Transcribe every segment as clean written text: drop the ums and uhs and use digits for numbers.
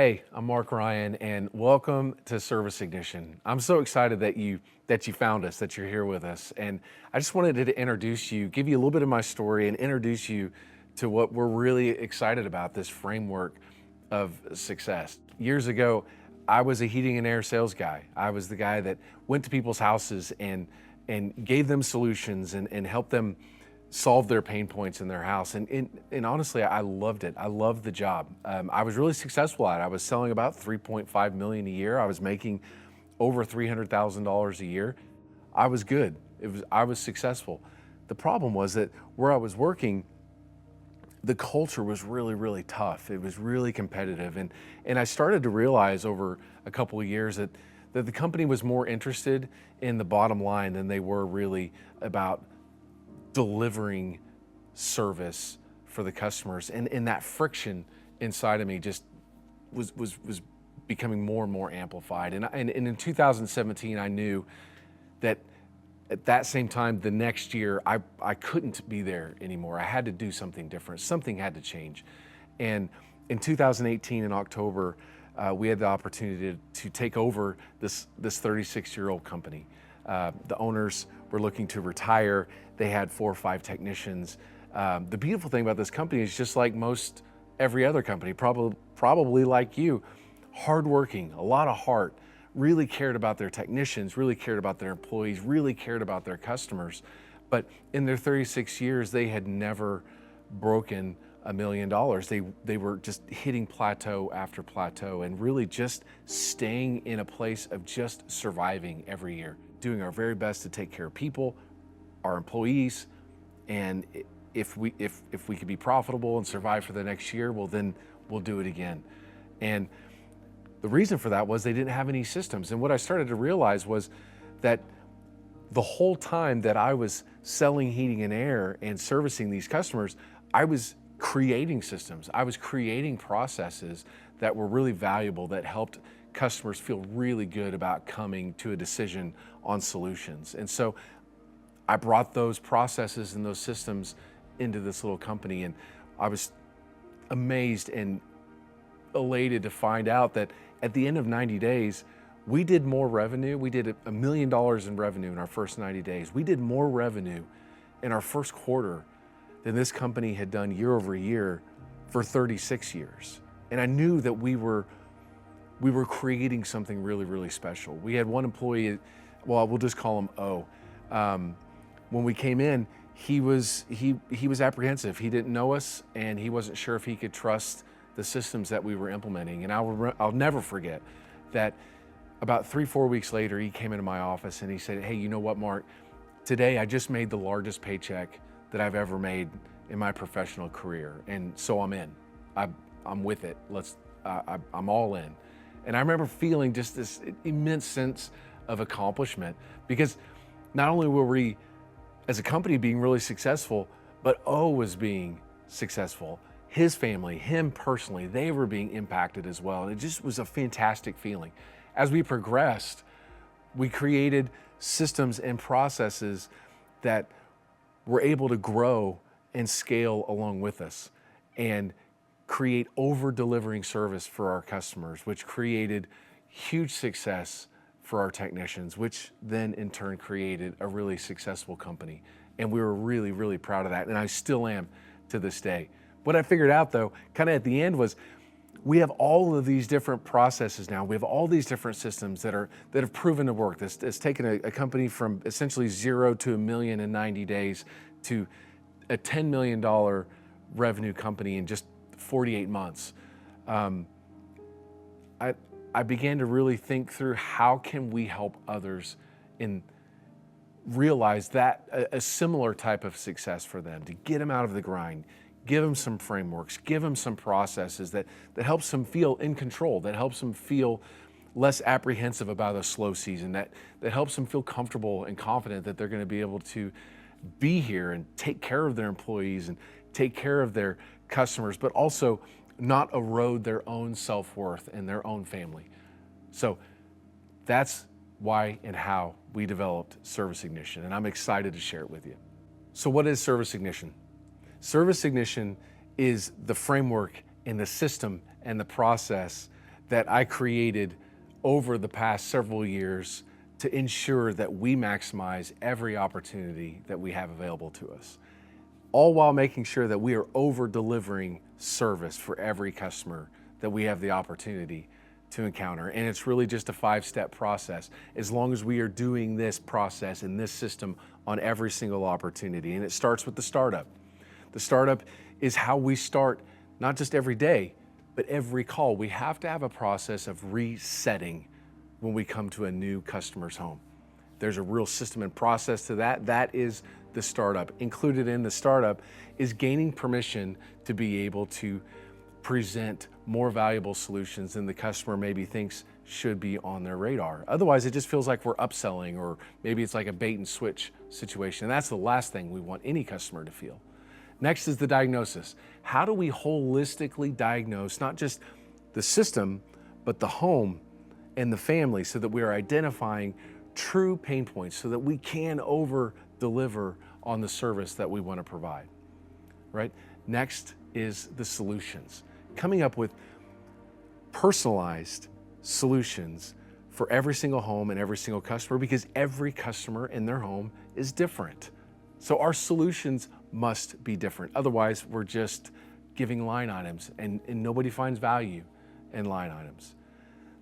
Hey, I'm Mark Ryan, and welcome to Service Ignition. I'm so excited that you found us, that you're here with us, and I just wanted to introduce you, give you a little bit of my story, and introduce you to what we're really excited about, this framework of success. Years ago, I was a heating and air sales guy. I was the guy that went to people's houses and gave them solutions and helped them solve their pain points in their house. And honestly, I loved it. I loved the job. I was really successful at it. I was selling about 3.5 million a year. I was making over $300,000 a year. I was good. I was successful. The problem was that where I was working, the culture was really, really tough. It was really competitive. And I started to realize over a couple of years that the company was more interested in the bottom line than they were really about delivering service for the customers. And that friction inside of me just was becoming more and more amplified. And in 2017, I knew that at that same time, the next year, I couldn't be there anymore. I had to do something different. Something had to change. And in 2018, in October, we had the opportunity to take over this 36-year-old company. The owners were looking to retire. They had 4 or 5 technicians. The beautiful thing about this company is just like most every other company, probably like you, hardworking, a lot of heart, really cared about their technicians, really cared about their employees, really cared about their customers. But in their 36 years, they had never broken $1 million. They were just hitting plateau after plateau and really just staying in a place of just surviving every year, doing our very best to take care of people, our employees, and if we could be profitable and survive for the next year, well, then we'll do it again. And the reason for that was they didn't have any systems. And what I started to realize was that the whole time that I was selling heating and air and servicing these customers, I was creating systems. I was creating processes that were really valuable, that helped customers feel really good about coming to a decision on solutions. And so I brought those processes and those systems into this little company, and I was amazed and elated to find out that at the end of 90 days, we did more revenue. We did $1 million in revenue in our first 90 days. We did more revenue in our first quarter than this company had done year over year for 36 years. And I knew that we were creating something really, really special. We had one employee, well, we'll just call him O. When we came in, he was apprehensive. He didn't know us, and he wasn't sure if he could trust the systems that we were implementing. And I'll never forget that about 3-4 weeks later, he came into my office and he said, "Hey, you know what, Mark? Today I just made the largest paycheck that I've ever made in my professional career. And so I'm in. I'm with it. I'm all in." And I remember feeling just this immense sense of accomplishment, because not only were we as a company being really successful, but O was being successful. His family, him personally, they were being impacted as well. And it just was a fantastic feeling. As we progressed, we created systems and processes that were able to grow and scale along with us and create over-delivering service for our customers, which created huge success for our technicians, which then in turn created a really successful company. And we were really, really proud of that. And I still am to this day. What I figured out though, kind of at the end, was we have all of these different processes now. We have all these different systems that have proven to work. It's taken a company from essentially 0 to $1 million in 90 days to a $10 million revenue company in just 48 months. I began to really think through, how can we help others and realize that a similar type of success for them, to get them out of the grind, give them some frameworks, give them some processes that helps them feel in control, that helps them feel less apprehensive about a slow season, that helps them feel comfortable and confident that they're going to be able to be here and take care of their employees and take care of their customers, but also not erode their own self-worth and their own family. So that's why and how we developed Service Ignition, and I'm excited to share it with you. So what is Service Ignition? Service Ignition is the framework and the system and the process that I created over the past several years to ensure that we maximize every opportunity that we have available to us, all while making sure that we are over delivering service for every customer that we have the opportunity to encounter. And it's really just a 5-step process, as long as we are doing this process and this system on every single opportunity. And it starts with the startup. The startup is how we start, not just every day, but every call. We have to have a process of resetting when we come to a new customer's home. There's a real system and process to that. That is the startup. Included in the startup is gaining permission to be able to present more valuable solutions than the customer maybe thinks should be on their radar. Otherwise, it just feels like we're upselling, or maybe it's like a bait and switch situation. And that's the last thing we want any customer to feel. Next is the diagnosis. How do we holistically diagnose not just the system, but the home and the family, so that we are identifying true pain points so that we can over deliver on the service that we want to provide, right? Next is the solutions. Coming up with personalized solutions for every single home and every single customer, because every customer in their home is different. So our solutions must be different. Otherwise, we're just giving line items, and nobody finds value in line items.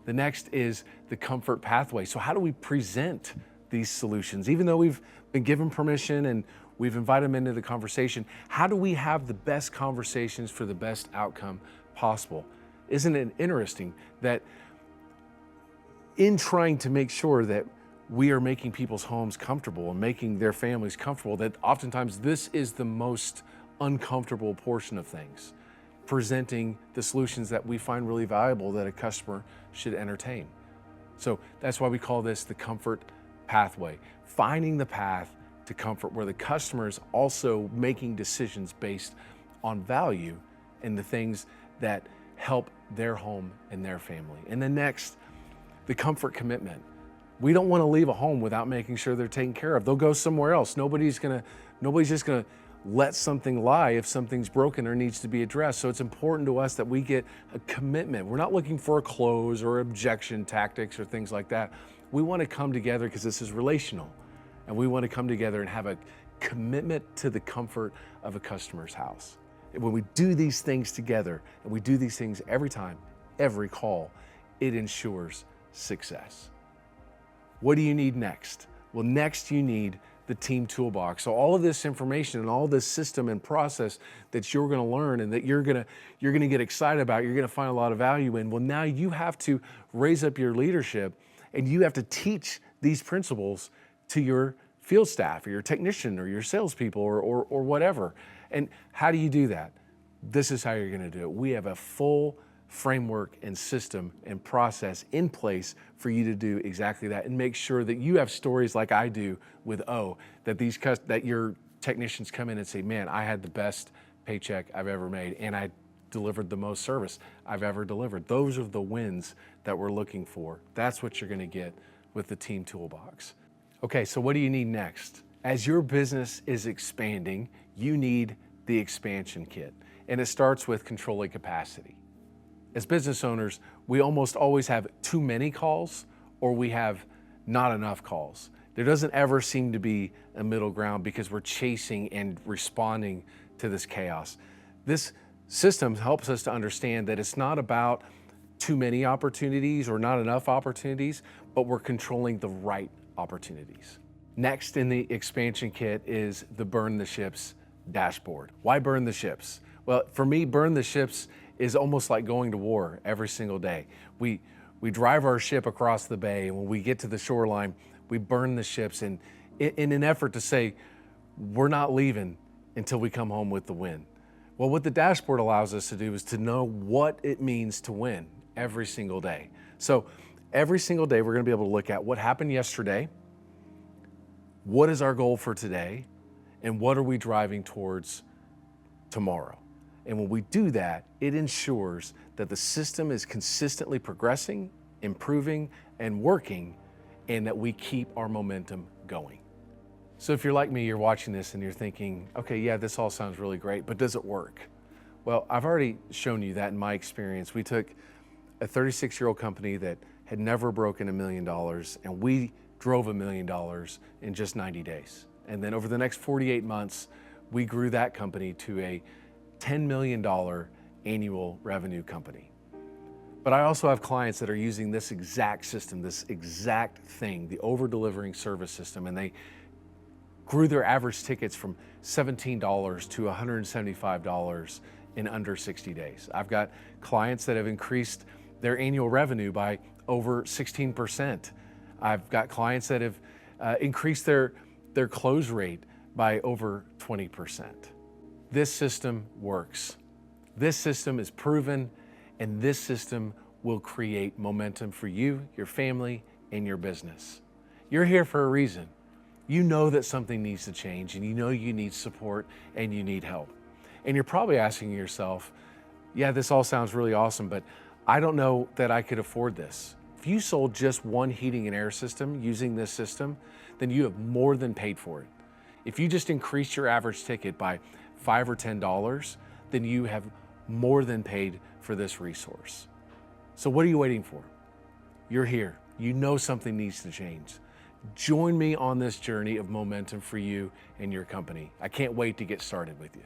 The next is the comfort pathway. So how do we present these solutions? Even though we've been given permission and we've invited them into the conversation, how do we have the best conversations for the best outcome possible? Isn't it interesting that in trying to make sure that we are making people's homes comfortable and making their families comfortable, that oftentimes this is the most uncomfortable portion of things, presenting the solutions that we find really valuable that a customer should entertain. So that's why we call this the comfort pathway, finding the path to comfort where the customer is also making decisions based on value and the things that help their home and their family. And then next, the comfort commitment. We don't want to leave a home without making sure they're taken care of. They'll go somewhere else. Nobody's just gonna let something lie if something's broken or needs to be addressed. So it's important to us that we get a commitment. We're not looking for a close or objection tactics or things like that. We want to come together because this is relational, and we want to come together and have a commitment to the comfort of a customer's house. When we do these things together, and we do these things every time, every call, it ensures success. What do you need next? Well, next you need the team toolbox. So all of this information and all this system and process that you're gonna learn and that you're gonna get excited about, you're gonna find a lot of value in. Well, now you have to raise up your leadership, and you have to teach these principles to your field staff or your technician or your salespeople or whatever. And how do you do that? This is how you're gonna do it. We have a full framework and system and process in place for you to do exactly that, and make sure that you have stories like I do with that your technicians come in and say, man, I had the best paycheck I've ever made, and I delivered the most service I've ever delivered. Those are the wins that we're looking for. That's what you're gonna get with the team toolbox. Okay, so what do you need next? As your business is expanding, you need the expansion kit, and it starts with controlling capacity. As business owners, we almost always have too many calls, or we have not enough calls. There doesn't ever seem to be a middle ground because we're chasing and responding to this chaos. This system helps us to understand that it's not about too many opportunities or not enough opportunities, but we're controlling the right opportunities. Next in the expansion kit is the burn the ships dashboard. Why burn the ships? Well, for me, burn the ships is almost like going to war every single day. We drive our ship across the bay, and when we get to the shoreline, we burn the ships in an effort to say, we're not leaving until we come home with the win. Well, what the dashboard allows us to do is to know what it means to win every single day. So every single day, we're gonna be able to look at what happened yesterday, what is our goal for today, and what are we driving towards tomorrow. And when we do that, it ensures that the system is consistently progressing, improving, and working, and that we keep our momentum going. So if you're like me, you're watching this and you're thinking, okay, yeah, this all sounds really great, but does it work? Well, I've already shown you that in my experience. We took a 36-year-old company that had never broken $1 million, and we drove $1 million in just 90 days. And then over the next 48 months, we grew that company to a $10 million annual revenue company. But I also have clients that are using this exact system, this exact thing, the over-delivering service system, and they grew their average tickets from $17 to $175 in under 60 days. I've got clients that have increased their annual revenue by over 16%. I've got clients that have increased their close rate by over 20%. This system works. This system is proven, and this system will create momentum for you, your family, and your business. You're here for a reason. You know that something needs to change, and you know you need support and you need help. And you're probably asking yourself, yeah, this all sounds really awesome, but I don't know that I could afford this. If you sold just one heating and air system using this system, then you have more than paid for it. If you just increased your average ticket by $5 or $10, then you have more than paid for this resource. So what are you waiting for? You're here. You know something needs to change. Join me on this journey of momentum for you and your company. I can't wait to get started with you.